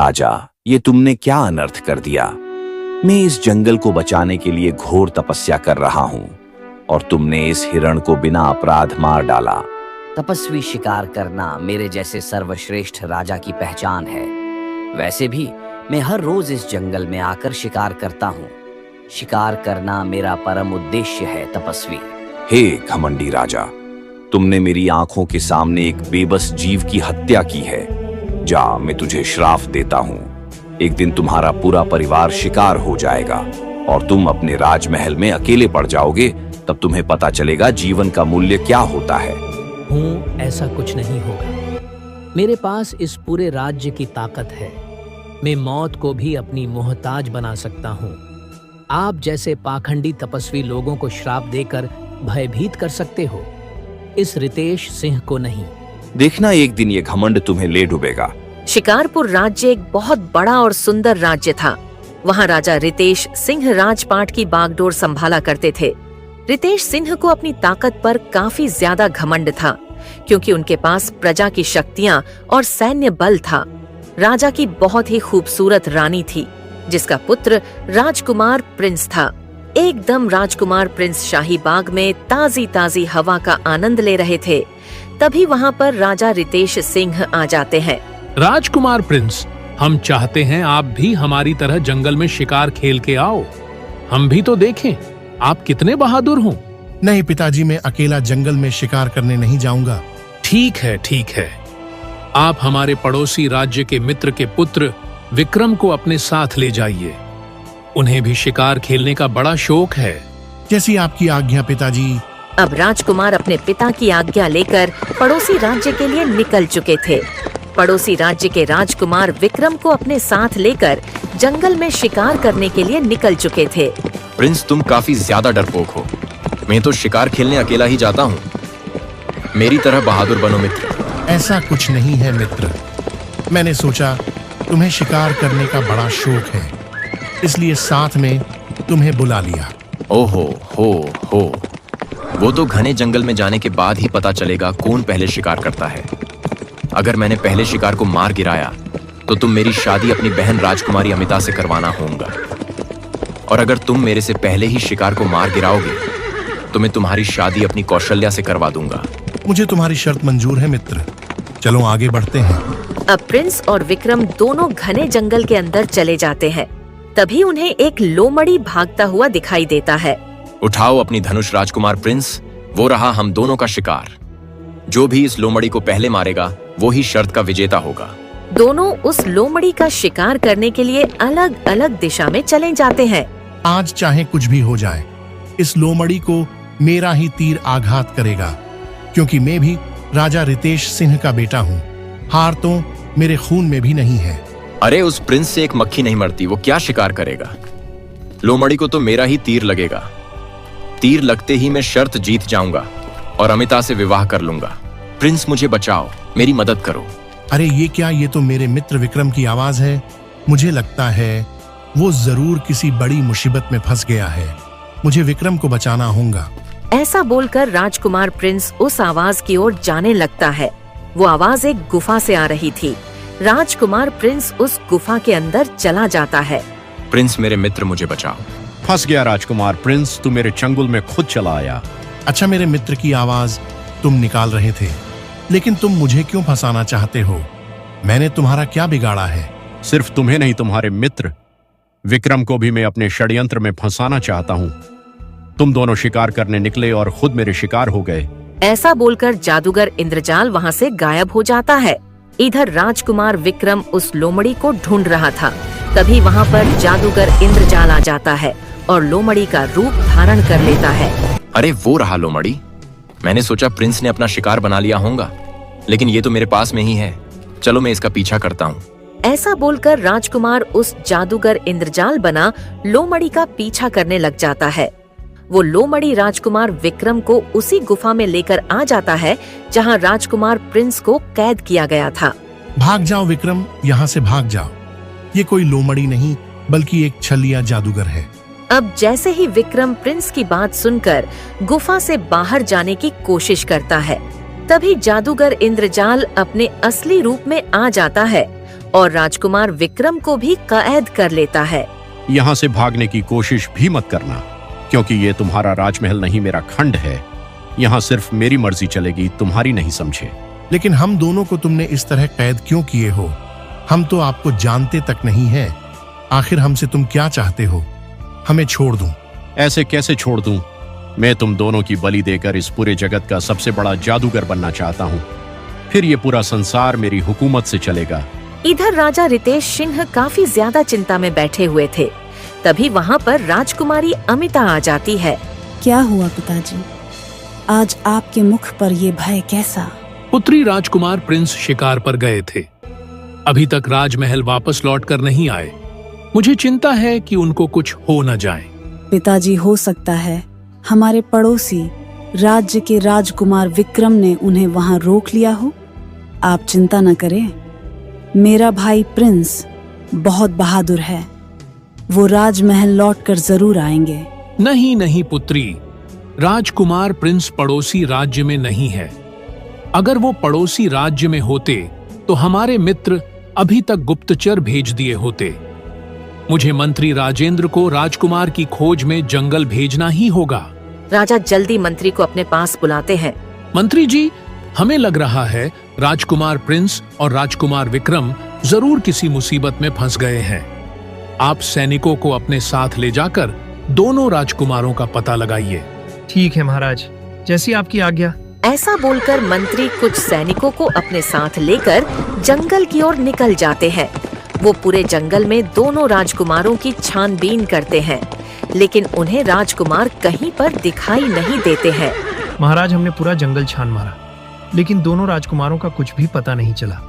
राजा, ये तुमने क्या अनर्थ कर दिया। मैं इस जंगल को बचाने के लिए घोर तपस्या कर रहा हूँ और तुमने इस हिरण को बिना अपराध मार डाला। तपस्वी शिकार करना मेरे जैसे सर्वश्रेष्ठ राजा की पहचान है। वैसे भी मैं हर रोज इस जंगल में आकर शिकार करता हूँ। शिकार करना मेरा परम उद्देश्य है तपस्वी। हे घमंडी राजा, तुमने मेरी आंखों के सामने एक बेबस जीव की हत्या की है। जा, मैं तुझे श्राप देता हूँ। एक दिन तुम्हारा पूरा परिवार शिकार हो जाएगा और तुम अपने राजमहल में अकेले पड़ जाओगे। तब तुम्हें पता चलेगा जीवन का मूल्य क्या होता है। ऐसा कुछ नहीं होगा। मेरे पास इस पूरे राज्य की ताकत है। मैं मौत को भी अपनी मोहताज बना सकता हूँ। आप जैसे पाखंडी तपस्वी लोगों को श्राप देकर भयभीत कर सकते हो, इस रितेश सिंह को नहीं। देखना, एक दिन ये घमंड तुम्हें ले डूबेगा। शिकारपुर राज्य एक बहुत बड़ा और सुंदर राज्य था। वहाँ राजा रितेश सिंह राजपाट की बागडोर संभाला करते थे। रितेश सिंह को अपनी ताकत पर काफी ज्यादा घमंड था, क्योंकि उनके पास प्रजा की शक्तियाँ और सैन्य बल था। राजा की बहुत ही खूबसूरत रानी थी, जिसका पुत्र राजकुमार प्रिंस था। एकदम राजकुमार प्रिंस शाही बाग में ताजी ताजी हवा का आनंद ले रहे थे। तभी वहाँ पर राजा रितेश सिंह आ जाते हैं। राजकुमार प्रिंस, हम चाहते हैं आप भी हमारी तरह जंगल में शिकार खेल के आओ। हम भी तो देखें आप कितने बहादुर हो। नहीं पिताजी, मैं अकेला जंगल में शिकार करने नहीं जाऊंगा। ठीक है, ठीक है। आप हमारे पड़ोसी राज्य के मित्र के पुत्र विक्रम को अपने साथ ले जाइए। उन्हें भी शिकार खेलने का बड़ा शौक है। जैसी आपकी आज्ञा पिताजी। अब राजकुमार अपने पिता की आज्ञा लेकर पड़ोसी राज्य के लिए निकल चुके थे। पड़ोसी राज्य के राजकुमार विक्रम को अपने साथ लेकर जंगल में शिकार करने के लिए निकल चुके थे। प्रिंस, तुम काफी ज्यादा डरपोक हो। मैं तो शिकार खेलने अकेला ही जाता हूँ। मेरी तरह बहादुर बनो मित्र। ऐसा कुछ नहीं है मित्र। मैंने सोचा तुम्हें शिकार करने का बड़ा शौक है, इसलिए साथ में तुम्हें बुला लिया। ओहो हो, वो तो घने जंगल में जाने के बाद ही पता चलेगा कौन पहले शिकार करता है। अगर मैंने पहले शिकार को मार गिराया तो तुम मेरी शादी अपनी बहन राजकुमारी अमिता से करवाना होगा, और अगर तुम मेरे से पहले ही शिकार को मार गिराओगे तो मैं तुम्हारी शादी अपनी कौशल्या से करवा दूंगा। मुझे तुम्हारी शर्त मंजूर है मित्र। चलो आगे बढ़ते हैं। अब प्रिंस और विक्रम दोनों घने जंगल के अंदर चले जाते हैं। तभी उन्हें एक लोमड़ी भागता हुआ दिखाई देता है। उठाओ अपनी धनुष राजकुमार प्रिंस, वो रहा हम दोनों का शिकार। जो भी इस लोमड़ी को पहले मारेगा वो ही शर्त का विजेता होगा। दोनों उस लोमड़ी का शिकार करने के लिए अलग अलग दिशा में चले जाते हैं। आज चाहे कुछ भी हो जाए, इस लोमड़ी को मेरा ही तीर आघात करेगा, क्योंकि मैं भी राजा रितेश सिंह का बेटा हूँ। हार तो मेरे खून में भी नहीं है। अरे, उस प्रिंस से एक मक्खी नहीं मरती, वो क्या शिकार करेगा। लोमड़ी को तो मेरा ही तीर लगेगा। तीर लगते ही मैं शर्त जीत जाऊंगा और अमिता से विवाह कर लूंगा। प्रिंस, मुझे बचाओ, मेरी मदद करो। अरे ये क्या, ये तो मेरे मित्र विक्रम की आवाज है। मुझे लगता है वो जरूर किसी बड़ी मुसीबत में फंस गया है। मुझे विक्रम को बचाना होगा। ऐसा बोलकर राजकुमार प्रिंस उस आवाज की ओर जाने लगता है। वो आवाज एक गुफा से आ रही थी। राजकुमार प्रिंस उस गुफा के अंदर चला जाता है। प्रिंस, मेरे मित्र, मुझे बचाओ। फंस गया राजकुमार प्रिंस, तू मेरे चंगुल में खुद चला आया। अच्छा, मेरे मित्र की आवाज तुम निकाल रहे थे, लेकिन तुम मुझे क्यों फंसाना चाहते हो? मैंने तुम्हारा क्या बिगाड़ा है? सिर्फ तुम्हें नहीं, तुम्हारे मित्र विक्रम को भी मैं अपने षड्यंत्र में फंसाना चाहता हूँ। तुम दोनों शिकार करने निकले और खुद मेरे शिकार हो गए। ऐसा बोलकर जादूगर इंद्रजाल वहाँ से गायब हो जाता है। इधर राजकुमार विक्रम उस लोमड़ी को ढूंढ रहा था। तभी वहाँ पर जादूगर इंद्रजाल आ जाता है और लोमड़ी का रूप धारण कर लेता है। अरे, वो रहा लोमड़ी। मैंने सोचा प्रिंस ने अपना शिकार बना लिया होगा, लेकिन ये तो मेरे पास में ही है। चलो मैं इसका पीछा करता हूँ। ऐसा बोलकर राजकुमार उस जादूगर इंद्रजाल बना लोमड़ी का पीछा करने लग जाता है। वो लोमड़ी राजकुमार विक्रम को उसी गुफा में लेकर आ जाता है जहाँ राजकुमार प्रिंस को कैद किया गया था। भाग जाओ विक्रम, यहाँ से भाग जाओ। ये कोई लोमड़ी नहीं बल्कि एक छलिया जादूगर है। अब जैसे ही विक्रम प्रिंस की बात सुनकर गुफा से बाहर जाने की कोशिश करता है, तभी जादूगर इंद्रजाल अपने असली रूप में आ जाता है और राजकुमार विक्रम को भी कैद कर लेता है। यहाँ से भागने की कोशिश भी मत करना, क्योंकि ये तुम्हारा राजमहल नहीं, मेरा खंड है। यहाँ सिर्फ मेरी मर्जी चलेगी, तुम्हारी नहीं, समझे? लेकिन हम दोनों को तुमने इस तरह कैद क्यों किए हो? हम तो आपको जानते तक नहीं हैं। आखिर हमसे तुम क्या चाहते हो? हमें छोड़ दूं? ऐसे कैसे छोड़ दूं? मैं तुम दोनों की बलि देकर इस पूरे जगत का सबसे बड़ा जादूगर बनना चाहता हूँ। फिर ये पूरा संसार मेरी हुकूमत से चलेगा। इधर राजा रितेश सिंह काफी ज्यादा चिंता में बैठे हुए थे। तभी वहाँ पर राजकुमारी अमिता आ जाती है। क्या हुआ पिताजी? आज आपके मुख पर ये भय कैसा? पुत्री राजकुमार प्रिंस शिकार पर गए थे। अभी तक राजमहल वापस लौट कर नहीं आए। मुझे चिंता है कि उनको कुछ हो न जाए। पिताजी, हो सकता है हमारे पड़ोसी राज्य के राजकुमार विक्रम ने उन्हें वहां रोक लिया हो। आप चिंता न करें, मेरा भाई प्रिंस बहुत बहादुर है। वो राजमहल लौटकर जरूर आएंगे। नहीं नहीं पुत्री, राजकुमार प्रिंस पड़ोसी राज्य में नहीं है। अगर वो पड़ोसी राज्य में होते तो हमारे मित्र अभी तक गुप्तचर भेज दिए होते। मुझे मंत्री राजेंद्र को राजकुमार की खोज में जंगल भेजना ही होगा। राजा जल्दी मंत्री को अपने पास बुलाते हैं। मंत्री जी, हमें लग रहा है राजकुमार प्रिंस और राजकुमार विक्रम जरूर किसी मुसीबत में फंस गए हैं। आप सैनिकों को अपने साथ ले जाकर दोनों राजकुमारों का पता लगाइए। ठीक है महाराज, जैसी आपकी आज्ञा। ऐसा बोलकर मंत्री कुछ सैनिकों को अपने साथ लेकर जंगल की ओर निकल जाते हैं। वो पूरे जंगल में दोनों राजकुमारों की छानबीन करते हैं, लेकिन उन्हें राजकुमार कहीं पर दिखाई नहीं देते हैं। महाराज, हमने पूरा जंगल छान मारा, लेकिन दोनों राजकुमारों का कुछ भी पता नहीं चला।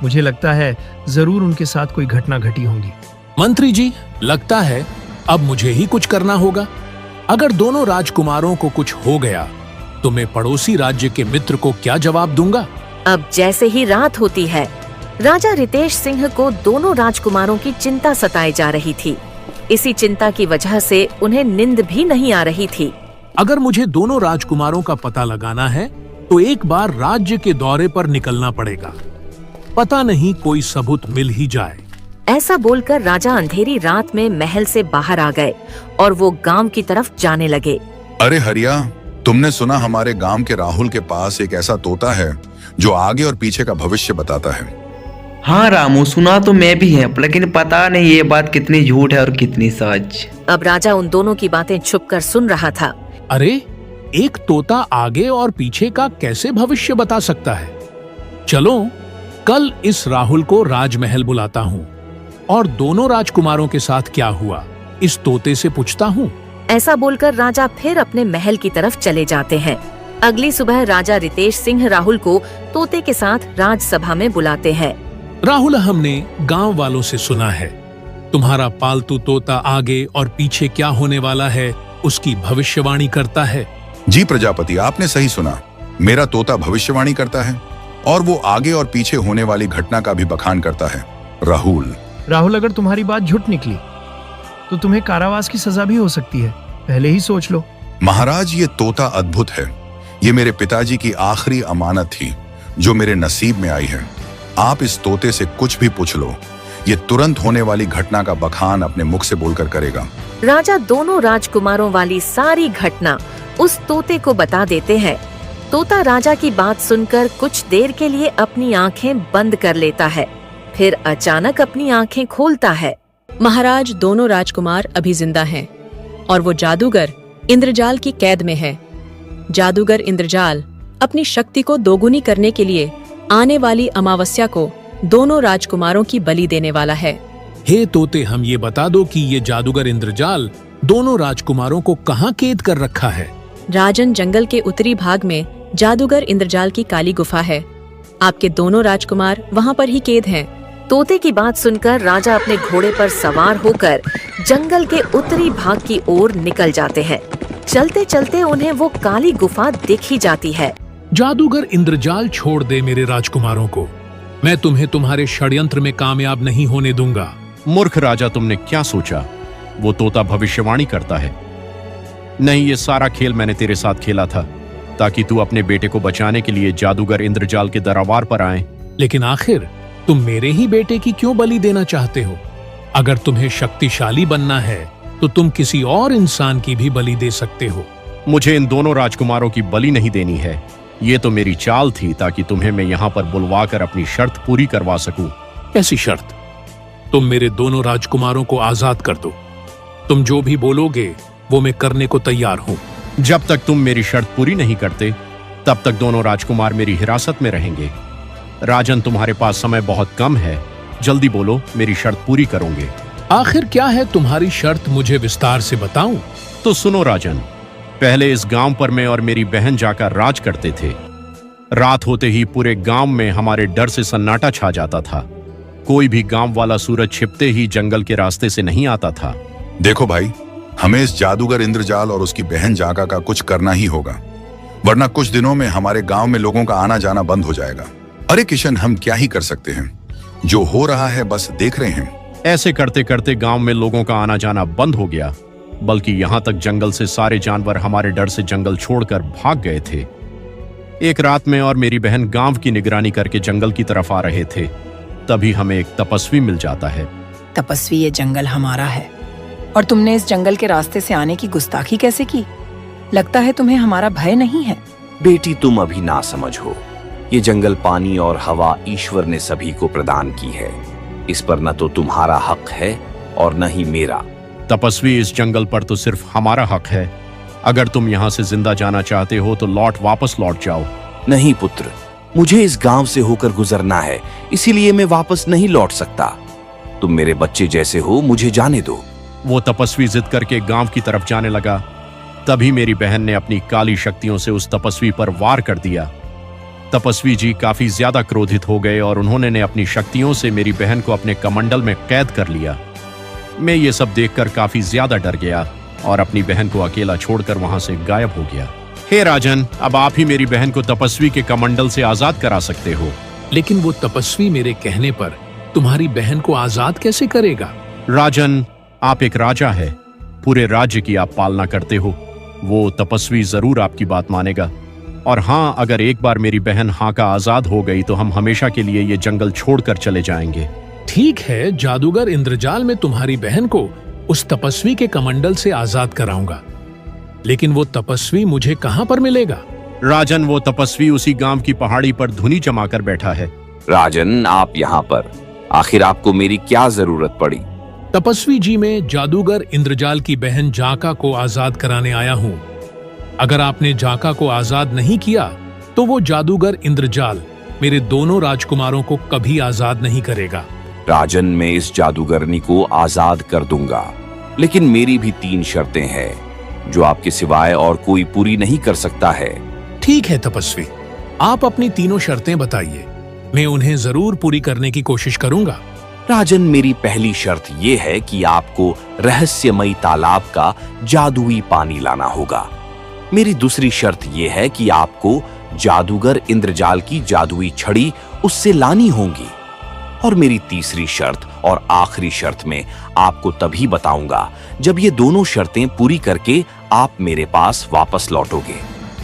मुझे लगता है जरूर उनके साथ कोई घटना घटी होगी। मंत्री जी, लगता है अब मुझे ही कुछ करना होगा। अगर दोनों राजकुमारों को कुछ हो गया तो मैं पड़ोसी राज्य के मित्र को क्या जवाब दूंगा? अब जैसे ही रात होती है, राजा रितेश सिंह को दोनों राजकुमारों की चिंता सताई जा रही थी। इसी चिंता की वजह से उन्हें नींद भी नहीं आ रही थी। अगर मुझे दोनों राजकुमारों का पता लगाना है तो एक बार राज्य के दौरे पर निकलना पड़ेगा। पता नहीं कोई सबूत मिल ही जाए। ऐसा बोलकर राजा अंधेरी रात में महल से बाहर आ गए और वो गांव की तरफ जाने लगे। अरे हरिया, तुमने सुना हमारे गांव के राहुल के पास एक ऐसा तोता है जो आगे और पीछे का भविष्य बताता है। हाँ रामू, सुना तो मैं भी है, लेकिन पता नहीं ये बात कितनी झूठ है और कितनी सच। अब राजा उन दोनों की बातें छुपकर सुन रहा था। अरे, एक तोता आगे और पीछे का कैसे भविष्य बता सकता है? चलो कल इस राहुल को राजमहल बुलाता हूँ और दोनों राजकुमारों के साथ क्या हुआ इस तोते से पूछता हूँ। ऐसा बोलकर राजा फिर अपने महल की तरफ चले जाते हैं। अगली सुबह राजा रितेश सिंह राहुल को तोते के साथ राजसभा में बुलाते हैं। राहुल, हमने गांव वालों से सुना है तुम्हारा पालतू तोता आगे और पीछे क्या होने वाला है उसकी भविष्यवाणी करता है। जी प्रजापति, आपने सही सुना। मेरा तोता भविष्यवाणी करता है और वो आगे और पीछे होने वाली घटना का भी बखान करता है। राहुल, अगर तुम्हारी बात झूठ निकली तो तुम्हें कारावास की सजा भी हो सकती है। पहले ही सोच लो। महाराज, ये तोता अद्भुत है। ये मेरे पिताजी की आखिरी अमानत थी जो मेरे नसीब में आई है। आप इस तोते से कुछ भी पूछ लो, ये तुरंत होने वाली घटना का बखान अपने मुख से बोलकर करेगा। राजा दोनों राजकुमारों वाली सारी घटना उस तोते को बता देते हैं। तोता राजा की बात सुनकर कुछ देर के लिए अपनी आंखें बंद कर लेता है, फिर अचानक अपनी आंखें खोलता है। महाराज, दोनों राजकुमार अभी जिंदा हैं और वो जादूगर इंद्रजाल की कैद में है। जादूगर इंद्रजाल अपनी शक्ति को दोगुनी करने के लिए आने वाली अमावस्या को दोनों राजकुमारों की बलि देने वाला है। हे तोते, हम ये बता दो कि ये जादूगर इंद्रजाल दोनों राजकुमारों को कहाँ कैद कर रखा है? राजन जंगल के उत्तरी भाग में जादूगर इंद्रजाल की काली गुफा है। आपके दोनों राजकुमार वहाँ पर ही कैद हैं। तोते की बात सुनकर राजा अपने घोड़े पर सवार होकर जंगल के उत्तरी भाग की ओर निकल जाते हैं। चलते चलते उन्हें वो काली गुफा दिख ही जाती है। जादूगर इंद्रजाल, छोड़ दे मेरे राजकुमारों को। मैं तुम्हें तुम्हारे षड्यंत्र में कामयाब नहीं होने दूंगा। मूर्ख राजा, तुमने क्या सोचा वो तोता भविष्यवाणी करता है? नहीं, ये सारा खेल मैंने तेरे साथ खेला था ताकि तू अपने बेटे को बचाने के लिए जादूगर इंद्रजाल के दरबार पर आए। लेकिन आखिर तुम मेरे ही बेटे की क्यों बलि देना चाहते हो? अगर तुम्हें शक्तिशाली बनना है तो तुम किसी और इंसान की भी बलि दे सकते हो। मुझे इन दोनों राजकुमारों की बलि नहीं देनी है। ये तो मेरी चाल थी ताकि तुम्हें मैं यहाँ पर बुलवाकर अपनी शर्त पूरी करवा सकूं। कैसी शर्त? तुम मेरे दोनों राजकुमारों को आजाद कर दो। तुम जो भी बोलोगे वो मैं करने को तैयार हूं। जब तक तुम मेरी शर्त पूरी नहीं करते तब तक दोनों राजकुमार मेरी हिरासत में रहेंगे। राजन, तुम्हारे पास समय बहुत कम है, जल्दी बोलो, मेरी शर्त पूरी करोगे। आखिर क्या है तुम्हारी शर्त, मुझे विस्तार से बताऊं? तो सुनो राजन, पहले इस गांव पर मैं और मेरी बहन जाकर राज करते थे। रात होते ही पूरे गांव में हमारे डर से सन्नाटा छा जाता था। कोई भी गांव वाला सूरज छिपते ही जंगल के रास्ते से नहीं आता था। देखो भाई, हमें इस जादूगर इंद्रजाल और उसकी बहन जाका का कुछ करना ही होगा, वरना कुछ दिनों में हमारे गांव में लोगों का आना जाना बंद हो जाएगा। अरे किशन, हम क्या ही कर सकते हैं, जो हो रहा है बस देख रहे हैं। ऐसे करते करते गांव में लोगों का आना जाना बंद हो गया, बल्कि यहां तक जंगल से सारे जानवर हमारे डर से जंगल छोड़कर भाग गए थे। एक रात में और मेरी बहन गांव की निगरानी करके जंगल की तरफ आ रहे थे, तभी हमें एक तपस्वी मिल जाता है। तपस्वी, ये जंगल हमारा है और तुमने इस जंगल के रास्ते से आने की गुस्ताखी कैसे की? लगता है तुम्हें हमारा भय नहीं है। बेटी, तुम अभी ना समझो। ये जंगल, पानी और हवा ईश्वर ने सभी को प्रदान की है। इस पर न तो तुम्हारा हक है और न ही मेरा। तपस्वी, इस जंगल पर तो सिर्फ हमारा हक है। अगर तुम यहाँ से जिंदा जाना चाहते हो तो वापस लौट जाओ। नहीं पुत्र, मुझे इस गांव से होकर गुजरना है, इसीलिए मैं वापस नहीं लौट सकता। तुम मेरे बच्चे जैसे हो, मुझे जाने दो। वो तपस्वी जिद करके गांव की तरफ जाने लगा। तभी मेरी बहन ने अपनी काली शक्तियों से उस तपस्वी पर वार कर दिया। तपस्वी जी काफी ज्यादा क्रोधित हो गए और उन्होंने अपनी शक्तियों से मेरी बहन को अपने कमंडल में कैद कर लिया। मैं ये सब देखकर काफी ज्यादा डर गया और अपनी बहन को अकेला छोड़कर वहां से गायब हो गया। हे राजन, अब आप ही मेरी बहन को तपस्वी के कमंडल से आजाद करा सकते हो। लेकिन वो तपस्वी मेरे कहने पर तुम्हारी बहन को आजाद कैसे करेगा? राजन, आप एक राजा है, पूरे राज्य की आप पालना करते हो। वो तपस्वी जरूर आपकी बात मानेगा। और हाँ, अगर एक बार मेरी बहन हाका आजाद हो गई तो हम हमेशा के लिए ये जंगल छोड़कर चले जाएंगे। ठीक है, जादूगर इंद्रजाल, मैं तुम्हारी बहन को उस तपस्वी के कमंडल से आजाद कराऊंगा। लेकिन वो तपस्वी मुझे कहां पर मिलेगा? राजन, वो तपस्वी उसी गांव की पहाड़ी पर धुनी जमाकर बैठा है। राजन, आप यहाँ पर, आखिर आपको मेरी क्या जरूरत पड़ी? तपस्वी जी, मैं जादूगर इंद्रजाल की बहन जाका को आजाद कराने आया हूँ। अगर आपने जाका को आजाद नहीं किया तो वो जादूगर इंद्रजाल मेरे दोनों राजकुमारों को कभी आजाद नहीं करेगा। राजन, मैं इस जादूगरनी को आजाद कर दूंगा, लेकिन मेरी भी 3 शर्तें हैं जो आपके सिवाय और कोई पूरी नहीं कर सकता है। ठीक है तपस्वी, आप अपनी तीनों शर्तें बताइए, मैं उन्हें जरूर पूरी करने की कोशिश करूंगा। राजन, मेरी पहली शर्त यह है कि आपको रहस्यमयी तालाब का जादुई पानी लाना होगा। मेरी दूसरी शर्त यह है कि आपको जादूगर इंद्रजाल की जादुई छड़ी उससे लानी होगी। और मेरी तीसरी शर्त और आखिरी शर्त में आपको तभी बताऊंगा जब ये दोनों शर्तें पूरी करके आप मेरे पास वापस लौटोगे।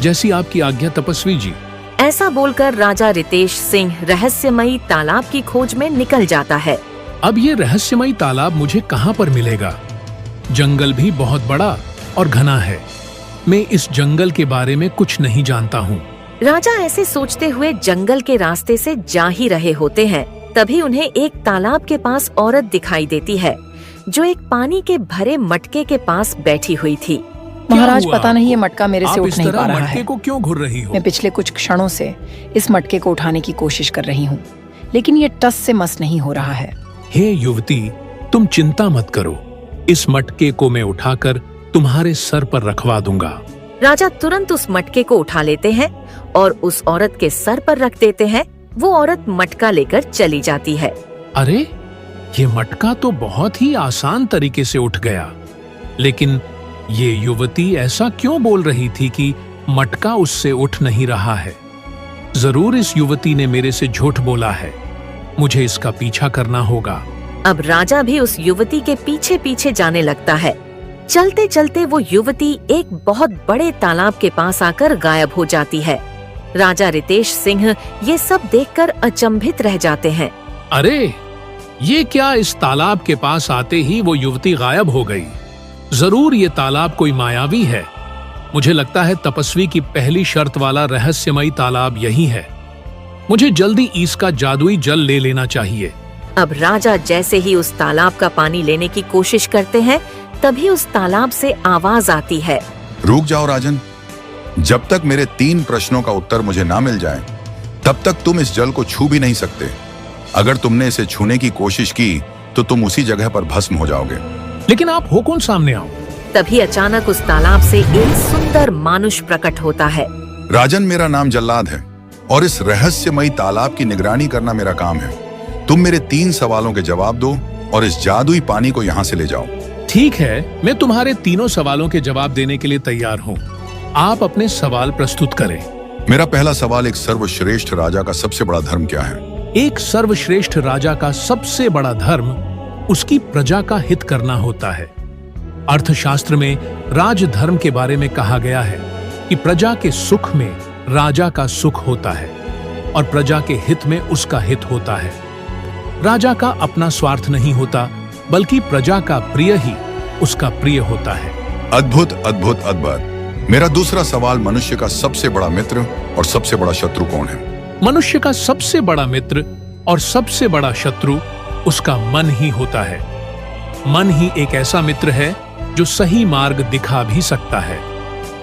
जैसी आपकी आज्ञा तपस्वी जी। ऐसा बोलकर राजा रितेश सिंह रहस्यमयी तालाब की खोज में निकल जाता है। अब ये रहस्यमयी तालाब मुझे कहां पर मिलेगा? जंगल भी बहुत बड़ा और घना है। मैं इस जंगल के बारे में कुछ नहीं जानता हूँ। राजा ऐसे सोचते हुए जंगल के रास्ते से जा ही रहे होते हैं, तभी उन्हें एक तालाब के पास औरत दिखाई देती है जो एक पानी के भरे मटके के पास बैठी हुई थी। महाराज, पता नहीं ये मटका मेरे से उठ नहीं पा रहा मटके है। को क्यों घुर रही हो? मैं पिछले कुछ क्षणों से इस मटके को उठाने की कोशिश कर रही हूँ, लेकिन ये टस से मस नहीं हो रहा है। हे युवती, तुम चिंता मत करो, इस मटके को मैं उठाकर तुम्हारे सर पर रखवा दूंगा। राजा तुरंत उस मटके को उठा लेते हैं और उस औरत के सर पर रख देते हैं। वो औरत मटका लेकर चली जाती है। अरे, ये मटका तो बहुत ही आसान तरीके से उठ गया, लेकिन ये युवती ऐसा क्यों बोल रही थी कि मटका उससे उठ नहीं रहा है? जरूर इस युवती ने मेरे से झूठ बोला है। मुझे इसका पीछा करना होगा। अब राजा भी उस युवती के पीछे पीछे जाने लगता है। चलते चलते वो युवती एक बहुत बड़े तालाब के पास आकर गायब हो जाती है। राजा रितेश सिंह ये सब देखकर अचंभित रह जाते हैं। अरे, ये क्या! इस तालाब के पास आते ही वो युवती गायब हो गई। जरूर ये तालाब कोई मायावी है। मुझे लगता है तपस्वी की पहली शर्त वाला रहस्यमयी तालाब यही है। मुझे जल्दी इसका जादुई जल ले लेना चाहिए। अब राजा जैसे ही उस तालाब का पानी लेने की कोशिश करते हैं, तभी उस तालाब से आवाज आती है। रुक जाओ राजन, जब तक मेरे 3 प्रश्नों का उत्तर मुझे ना मिल जाए, तब तक तुम इस जल को छू भी नहीं सकते। अगर तुमने इसे छूने की कोशिश की तो तुम उसी जगह पर भस्म हो जाओगे। लेकिन आप हो कौन, सामने आओ। तभी अचानक उस तालाब से एक सुंदर मानुष प्रकट होता है। राजन, मेरा नाम जल्लाद है और इस रहस्यमयी तालाब की निगरानी करना मेरा काम है। तुम मेरे 3 सवालों के जवाब दो और इस जादुई पानी को यहाँ से ले जाओ। ठीक है, मैं तुम्हारे तीनों सवालों के जवाब देने के लिए तैयार हूँ। आप अपने सवाल प्रस्तुत करें। मेरा पहला सवाल, एक सर्वश्रेष्ठ राजा का सबसे बड़ा धर्म क्या है? एक सर्वश्रेष्ठ राजा का सबसे बड़ा धर्म उसकी प्रजा का हित करना होता है। अर्थशास्त्र में राजधर्म के बारे में कहा गया है कि प्रजा के सुख में राजा का सुख होता है और प्रजा के हित में उसका हित होता है। राजा का अपना स्वार्थ नहीं होता, बल्कि प्रजा का प्रिय ही उसका प्रिय होता है। अद्भुत अद्भुत अद्भुत। मेरा दूसरा सवाल, मनुष्य का सबसे बड़ा मित्र और सबसे बड़ा शत्रु कौन है? मनुष्य का सबसे बड़ा मित्र और सबसे बड़ा शत्रु उसका मन ही होता है। मन ही एक ऐसा मित्र है जो सही मार्ग दिखा भी सकता है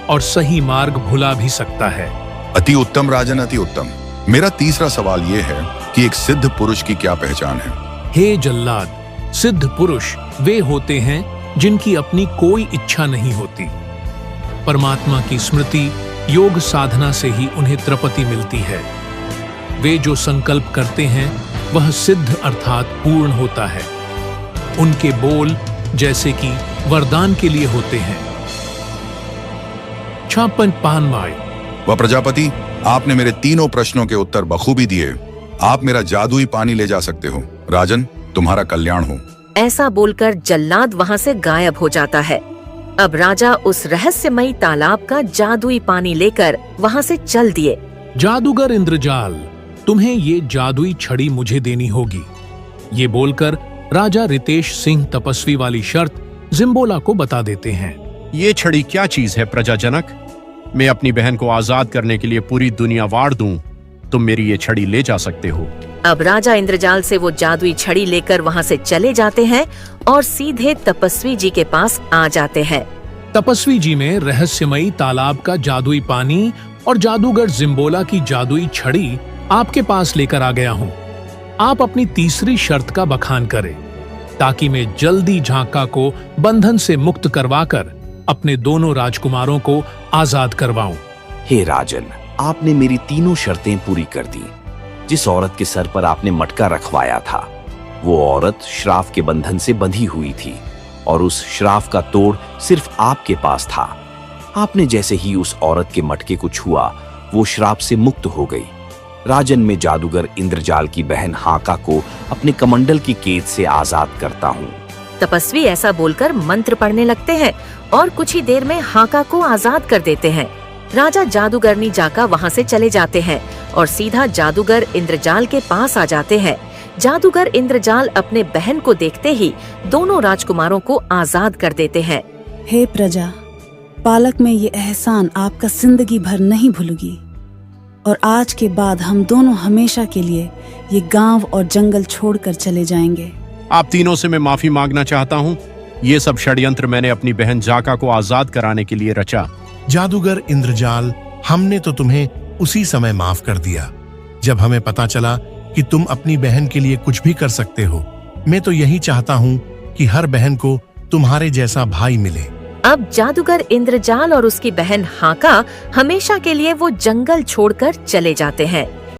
और सही मार्ग भुला भी सकता है। अति उत्तम राजन, अति उत्तम। मेरा तीसरा सवाल यह है कि एक सिद्ध पुरुष की क्या पहचान है? हे जल्लाद, सिद्ध पुरुष वे होते हैं जिनकी अपनी कोई इच्छा नहीं होती। परमात्मा की स्मृति, योग साधना से ही उन्हें तृप्ति मिलती है। वे जो संकल्प करते हैं वह सिद्ध अर्थात पूर्ण होता है। उनके बोल जैसे कि वरदान के लिए होते हैं। छापन पानमाई। वह प्रजापति, आपने मेरे 3 प्रश्नों के उत्तर बखूबी दिए। आप मेरा जादुई पानी ले जा सकते हो। राजन, तुम्हारा कल्याण हो। ऐसा बोलकर जल्लाद वहाँ से गायब हो जाता है। अब राजा उस रहस्यमयी तालाब का जादुई पानी लेकर वहाँ से चल दिए। जादूगर इंद्रजाल, तुम्हें ये जादुई छड़ी मुझे देनी होगी। ये बोलकर राजा रितेश सिंह तपस्वी वाली शर्त जिम्बोला को बता देते हैं। ये छड़ी क्या चीज है प्रजाजनक? मैं अपनी बहन को आजाद करने के लिए पूरी दुनिया वार दूं, तुम मेरी ये छड़ी ले जा सकते हो। अब राजा इंद्रजाल से वो जादुई छड़ी लेकर वहाँ से चले जाते हैं और सीधे तपस्वी जी के पास आ जाते हैं। तपस्वी जी में रहस्यमयी तालाब का जादुई पानी और जादूगर जिम्बोला की जादुई छड़ी आपके पास लेकर आ गया हूँ। आप अपनी तीसरी शर्त का बखान करें ताकि मैं जल्दी झांका को बंधन से मुक्त करवाकर अपने दोनों राजकुमारों को आजाद करवाऊं। हे राजन, आपने मेरी 3 शर्तें पूरी कर दी। जिस औरत के सर पर आपने मटका रखवाया था, वो औरत श्राप के बंधन से बंधी हुई थी और उस श्राप का तोड़ सिर्फ आपके पास था। आपने जैसे ही उस औरत के मटके को छुआ, वो श्राप से मुक्त हो गई। राजन, में जादूगर इंद्रजाल की बहन हाका को अपने कमंडल की कैद से आजाद करता हूँ। तपस्वी ऐसा बोलकर मंत्र पढ़ने लगते हैं और कुछ ही देर में हाका को आजाद कर देते हैं। राजा जादूगरनी जाका वहाँ से चले जाते हैं और सीधा जादूगर इंद्रजाल के पास आ जाते हैं। जादूगर इंद्रजाल अपने बहन को देखते ही दोनों राजकुमारों को आजाद कर देते हैं। हे प्रजा, पालक में ये एहसान आपका जिंदगी भर नहीं भूलूंगी और आज के बाद हम दोनों हमेशा के लिए ये गांव और जंगल छोड़कर चले जाएंगे। आप तीनों से मैं माफी मांगना चाहता हूँ। ये सब षड्यंत्र मैंने अपनी बहन जाका को आजाद कराने के लिए रचा। जादूगर इंद्रजाल, हमने तो तुम्हें उसी समय माफ कर दिया जब हमें पता चला कि तुम अपनी बहन के लिए कुछ भी कर सकते हो। मैं तो यही चाहता हूँ कि हर बहन को तुम्हारे जैसा भाई मिले। अब जादूगर इंद्रजाल और उसकी बहन हाका हमेशा के लिए वो जंगल छोड़कर चले जाते हैं।